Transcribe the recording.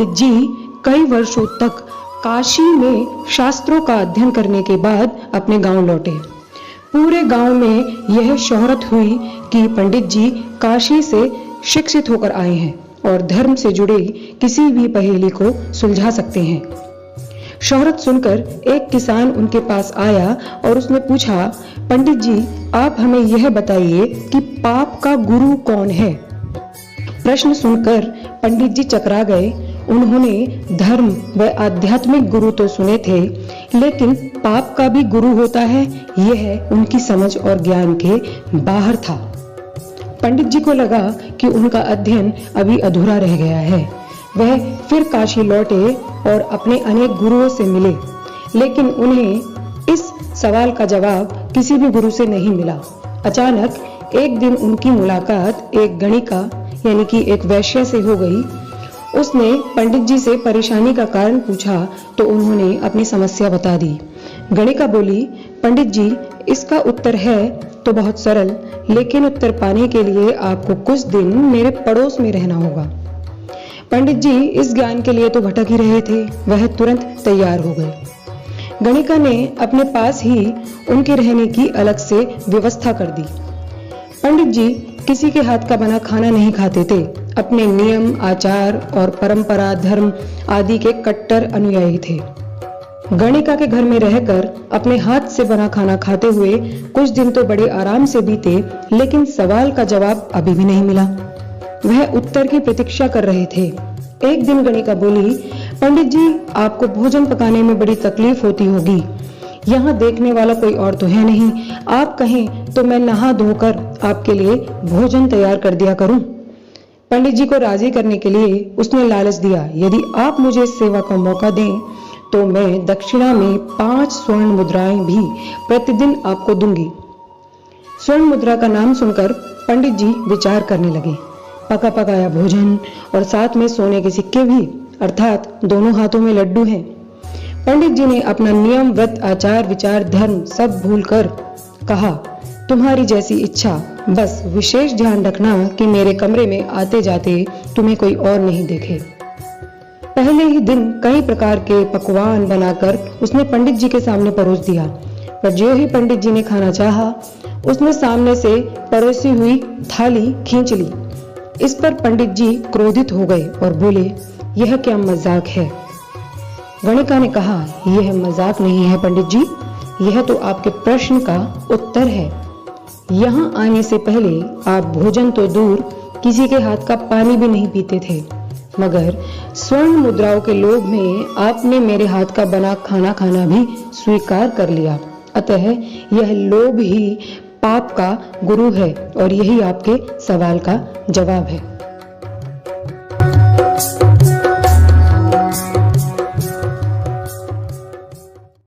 पंडित जी कई वर्षों तक काशी में शास्त्रों का अध्ययन करने के बाद अपने गांव लौटे। पूरे गांव में यह शोहरत हुई कि पंडित जी काशी से शिक्षित होकर आए हैं और धर्म से जुड़े किसी भी पहेली को सुलझा सकते हैं। शोहरत सुनकर एक किसान उनके पास आया और उसने पूछा, पंडित जी आप हमें यह बताइए कि पाप का गुरु कौन है। प्रश्न सुनकर पंडित जी चकरा गए। उन्होंने धर्म व आध्यात्मिक गुरु तो सुने थे, लेकिन पाप का भी गुरु होता है, यह उनकी समझ और ज्ञान के बाहर था। पंडित जी को लगा कि उनका अध्ययन अभी अधूरा रह गया है। वह फिर काशी लौटे और अपने अनेक गुरुओं से मिले, लेकिन उन्हें इस सवाल का जवाब किसी भी गुरु से नहीं मिला। अचानक एक दिन उनकी मुलाकात एक गणिका यानी कि एक वैश्य से हो गई। उसने पंडित जी से परेशानी का कारण पूछा तो उन्होंने अपनी समस्या बता दी। गणिका बोली, पंडित जी इसका उत्तर है तो बहुत सरल, लेकिन उत्तर पाने के लिए आपको कुछ दिन मेरे पड़ोस में रहना होगा। पंडित जी इस ज्ञान के लिए तो भटक ही रहे थे, वह तुरंत तैयार हो गए। गणिका ने अपने पास ही उनके रहने की अलग से व्यवस्था कर दी। पंडित जी किसी के हाथ का बना खाना नहीं खाते थे। अपने नियम, आचार और परंपरा, धर्म आदि के कट्टर अनुयायी थे। गणिका के घर में रहकर अपने हाथ से बना खाना खाते हुए कुछ दिन तो बड़े आराम से बीते, लेकिन सवाल का जवाब अभी भी नहीं मिला। वह उत्तर की प्रतीक्षा कर रहे थे। एक दिन गणिका बोली, पंडित जी आपको भोजन पकाने में बड़ी तकलीफ होती होगी। यहाँ देखने वाला कोई और तो है नहीं। आप कहें तो मैं नहा धोकर आपके लिए भोजन तैयार कर दिया करूं। पंडित जी को राजी करने के लिए उसने लालच दिया, यदि आप मुझे इस सेवा का मौका दें तो मैं दक्षिणा में 5 स्वर्ण मुद्राएं भी प्रतिदिन आपको दूंगी। स्वर्ण मुद्रा का नाम सुनकर पंडित जी विचार करने लगे। पका पकाया भोजन और साथ में सोने के सिक्के भी, अर्थात दोनों हाथों में लड्डू हैं। पंडित जी ने अपना नियम, व्रत, आचार, विचार, धर्म सब भूलकर कहा, तुम्हारी जैसी इच्छा, बस विशेष ध्यान रखना कि मेरे कमरे में आते जाते तुम्हें कोई और नहीं देखे। पहले ही दिन कई प्रकार के पकवान बनाकर उसने पंडित जी के सामने परोस दिया, पर जो ही पंडित जी ने खाना चाहा, उसने सामने से परोसी हुई थाली खींच ली। इस पर पंडित जी क्रोधित हो गए और बोले, यह क्या मजाक है। गणिका ने कहा, यह मजाक नहीं है पंडित जी, यह तो आपके प्रश्न का उत्तर है। यहाँ आने से पहले आप भोजन तो दूर किसी के हाथ का पानी भी नहीं पीते थे, मगर स्वर्ण मुद्राओं के लोभ में आपने मेरे हाथ का बना खाना खाना भी स्वीकार कर लिया। अतः यह लोभ ही पाप का गुरु है और यही आपके सवाल का जवाब है।